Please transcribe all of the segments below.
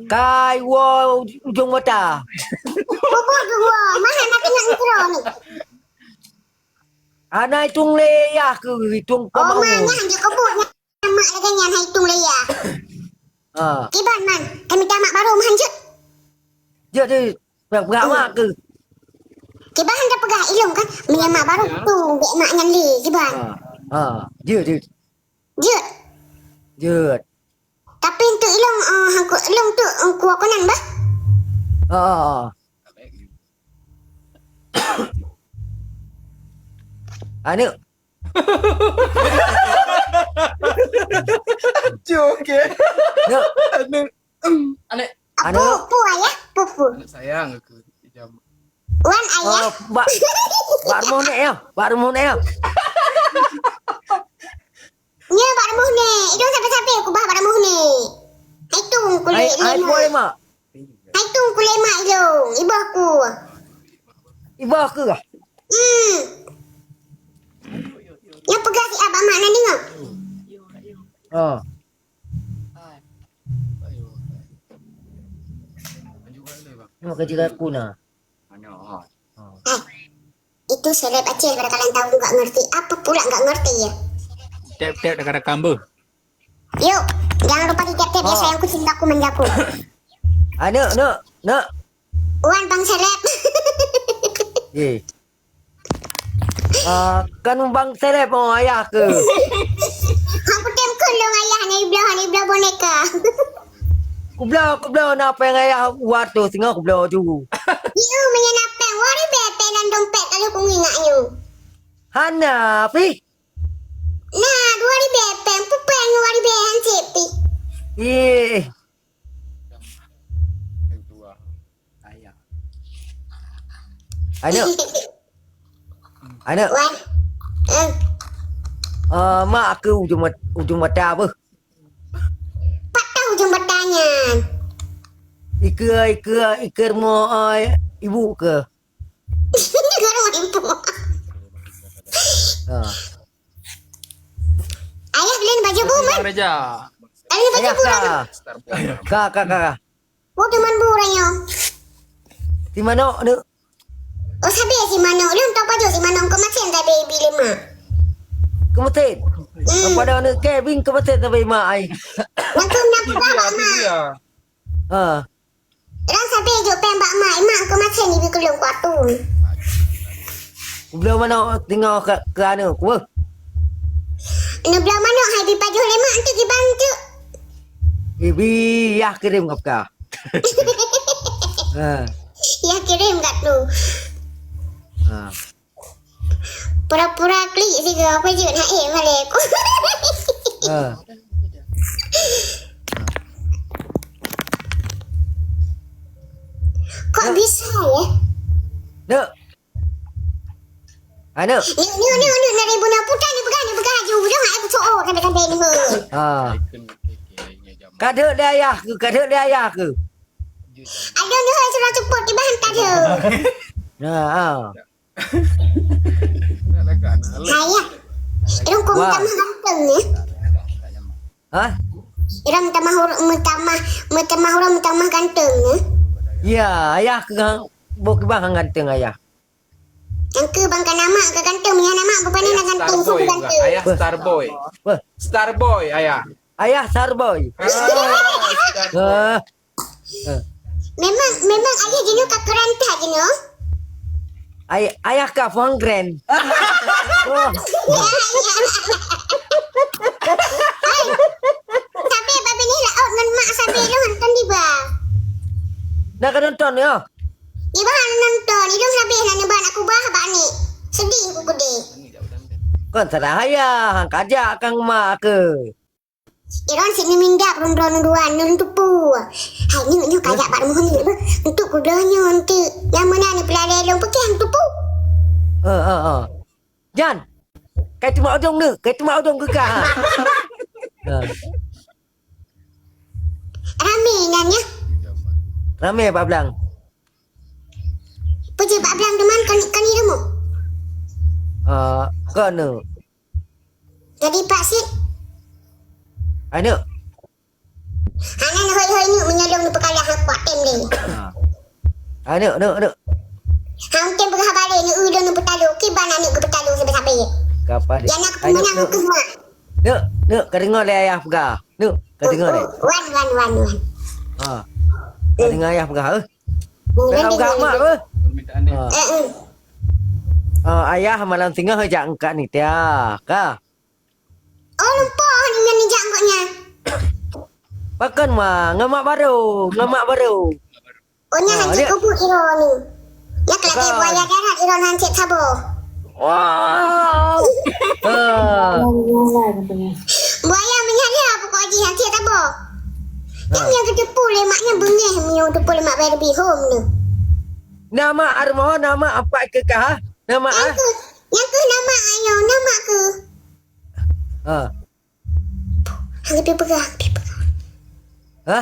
Kai wo ujung mata. Bubur dua. Mana nak tengok mikro ni? Ana hitung leyah ke hitung Oh, pemau. mana hanya kebut. Mak lagi yang hitung leya. Kiban man. Kami tamak baru manjut. Dia tu berak mak ke. Kiban dah pegah ilung kan. Menyamak baru tu. Dek mak yang li. Kiban. Dia. Jut. Jut. Tapi untuk ilung. Ilung tu. Kuah konan bah. Anu. Joke. No. Anek. Anu. Pupu ayah. Pupu. Anak sayang aku. Jam. Wan ayah. Bak rumah ni ya. Bak rumah ni ya. Ya, Pak Remuh ni. Idung sampai-sampai aku bah Pak Remuh ni. Hitung kulit Ai lima. boleh mak. Hitung kulit mak idung. Ibu aku. Ibu ke? Yang pegang si abang mak nak dengar. Ni kerja aku nak. Itu seleb Aceh pada kalian tahu enggak ngerti. Apa pula enggak ngerti ya? Tap-tap dah kena kambuh. Yuk, jangan lupa di tap-tap ya sayang kucing aku manjaku. Nak. Wan bang seleb. Kan bang seleb mau ayah ke? Aku tem kelong ayah ni belah boneka. Kublau nak apa yang ayah buat tu singa kublau tu. Iu menyenapang wari bepe dan dompet kalau aku ingatnya. Hana, pi. Nah, wari bepe, pupeng wari behan cepi. Yang tua. Ayah. Anak. Wan. Mak ke ujung mata apa? Patah ujung bertanya. Iker mo ibu ke? Juga rumah ibu. Ayah beliin baju buman. Raja. Beliin baju Ayah buman. kak. Oh, teman buranya. Di mana ni? Oh, sabi si Mano. Lu tahu baju si Mano ke macam tak baby lima. Kemesin. Kepada ni Kevin kemesin sampai mak ai. Yang tu nak bawa mak. Orang sabi je pembak mak. Mak ke macam ni bi kelung kuatu. Belum mana tengok ke anu ku. Ini belah mana hai bi baju lima nanti dibantu. Ibi ya kirim ke kau. Ya kirim kat tu. Pura-pura klik sih ke apa je nak balik aku. Kok bisa ya? Nak. Anu. Ni nak ribu nak putar ni pegang je ujung ai tu oh sampai ni he. Kadek dia ayah ke? Ada ni hai sudah ceput di bantar je. Saya. Irang kau minta mah ganteng ni. Irang minta mah ganteng ni. Ya, ayah ke bok bang ganteng ayah. Yang ke bangkan nama ke ganteng punya nama apa ni nak ganteng suku ganteng. Ayah Starboy. Starboy ayah. Ayah Starboy. Memang ayah jenuh kat keranta jenuh. Ayah ka Fong Grand. Tapi babi ni lah out dengan mak sabi lu hantar di ba. Nak nonton ya? Iba nonton, idung sabi nak nyoba aku bah ba ni. Sedih aku gede. Kan salah ayah, kajak kang mak ke. Iron sini minda perundron duan nun tupu. Hai ni kajak Pak Mohon ni. Untuk kudanya nanti. Yang mana ni pelare long pekian tupu. Jan. Kai tu mak ujung ni, ke kah? Rame nanya. Ramai Pak Blang. Puji Pak Blang teman kan ni demo. Kan Jadi Pak Sid. Anu. Anak hoi ni menyolong di pekala Anak. Hang tem berah balik ni udah nu petalu. Kiban anak ke petalu sampai-sampai. Kapal. Yang nak pemenang ke semua. Kau dengar le ayah pegang. Kau dengar le. Wan. Ha. Kau dengar ayah pegang. Mungkin Kau pegang mak apa? Permintaan dia. Ayah malam tengah ajak engkak ni tia. Ka. Oh lupa ni jang koknya. Pakan mah ngamak baru. Oh nya hancur dia- kubur iro ni. Ya kelak Bukan. buaya darat iro hancur sabo. Wow. Buaya menyari apa kau haji hancur sabo. Yang yang kedepu lemaknya bengeh miu depu lemak baby home ni. Nama armoh nama apa ke kah? Nama ah? Yang ke nama ayo nama ke. Ha. Hang pergi pegang. Ha?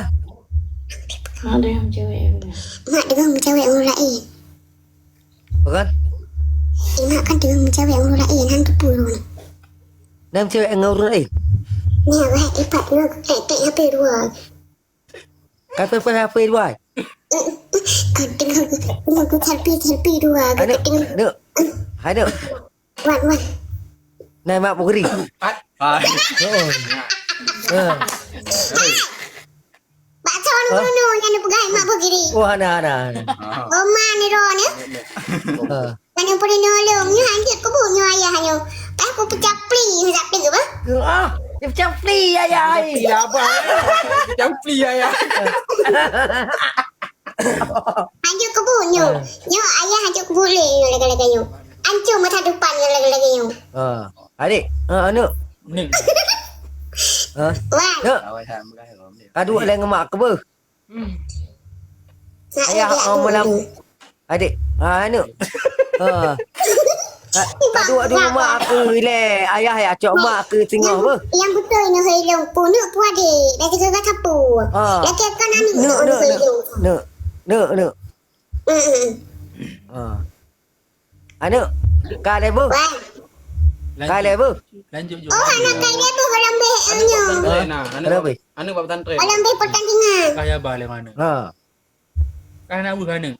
Ada yang cewek. Mak dengan mencawek orang lain. Bukan? Mak kan dengan mencawek orang lain hang depu ni. Nam cewek ngurun Ni awak ipat lu tek HP dua. Kata apa dua? Kau dengar aku selfie dua. Anak. Wan. Nama pukri. Ah. Oh. Ha. Pak Con ngono yang nak pegang mak begini. Wah, ana. Oma ni ro ni. Ha. Kan yang boleh nolong ni hang ko bunyo ayah nyo. Tak aku pecah pli zap ke ba? Ah, dia macam free ayah. Ya apa? Macam pli ayah. Hang ko bunyo. Nyo ayah hang ko boleh nyo lagi-lagi nyo. Ancur mata depan nyo lagi-lagi nyo. Ha. Adik, anak. Ni. Ha. Wan. Nak. Awak ham belah rom dia. Kadu le ngemak ke ber? Nak Ayah dia malam. Adik. Anak. Ha. Kadu mak aku le. Ayah ya cok mak aku tengah ber. Yang betul ni helong pu nak pu adik. Dah tiga kata pu. Dah kan ani nak helong. Nak. Ha. Anak. Kale ber. Wan. Kale ber. Lanjut je. Oh anak kaya dia tu orang baik nyo. Kenapa? Anu buat pesantren. Orang baik pertandingan. Kaya balik mana? Ha. Kan nak bukan mana?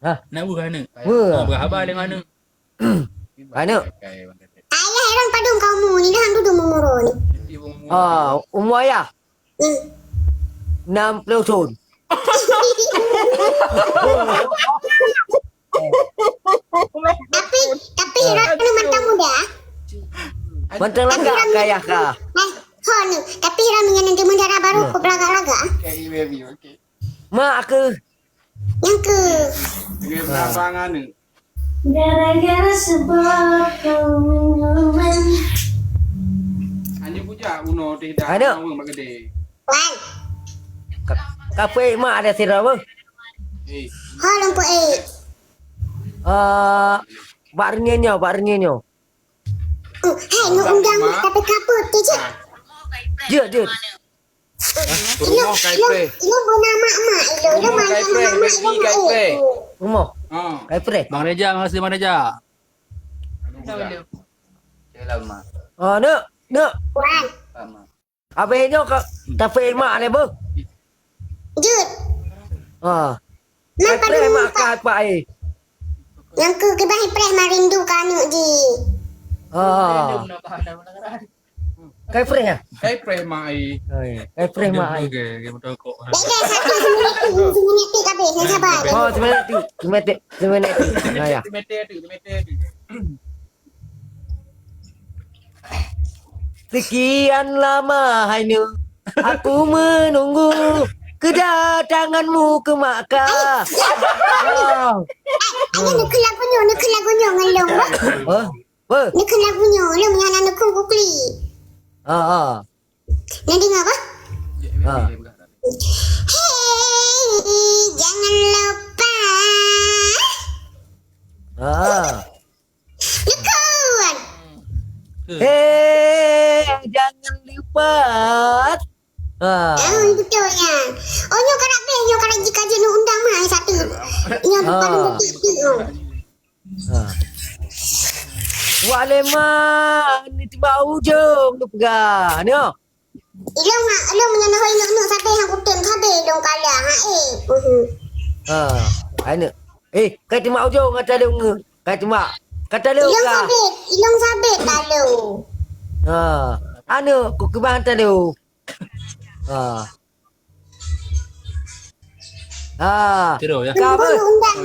Ha. Nak bukan mana? Wah. Berapa balik mana? Anak. Ayah heran padung kamu ni dah duduk memoro ni. Ah, umur ayah 60 tahun. Tapi heran ni mata muda. Mantang lagak ke ayah kah? Ho ni. Tapi heran dengan nanti menjara baru ke belagak-lagak. Kayak baby, okey. Mak aku. Yang ke. Berapa ni? Gara-gara sebuah minuman. Hanya puja uno tidak Ada. mau mak gede. Wan. Kafe mak ada sirap apa? Eh, Ho lumpur Barnya nyo. Hai nu undang tapi kaput tu je. Je. rumah kai pre. Ilo bona mak-mak ilo. Ilo Rumah kai pre, besi kai pre. Rumah. Ha. Kafe. Bang Reja, makasih Bang Reja. Nak. Wan. Habis nyo kafe mak le ber. Jut. Ha. Mak Kafe padu mak kah apa ai? yang ke bahi preh marindu kanu ji. Kafe ya? Kai pre mai. Kafe mak ai. Okey, betul kok. Dah satu seminit kabeh nak sabar. Oh, seminit. Nah ya. Meter. Sekian lama hanya aku menunggu kedatanganmu ke Makkah. Ada nak lagunya ngelong ba? Apa? Nak lagunya lu menyan anak ku kukli. Nak dengar apa? Hey, jangan lupa. Lekuan. Jangan lupa. Betulnya. Oh, nyo karak beh, nyo karak jika je nu undang mah satu. Nyo depan bukti. Walema ni tiba ujung tu pegang. Ni. Ilo menyan hoi nu sampai hang kutem kabeh dong kala ha eh. Anak. Kata mak ujung kata lu nge. Kata mak. Kata lu ka. Ilong sabit lalu. Anu ku kebang kata lu. Tiru ya. Kau apa? Undang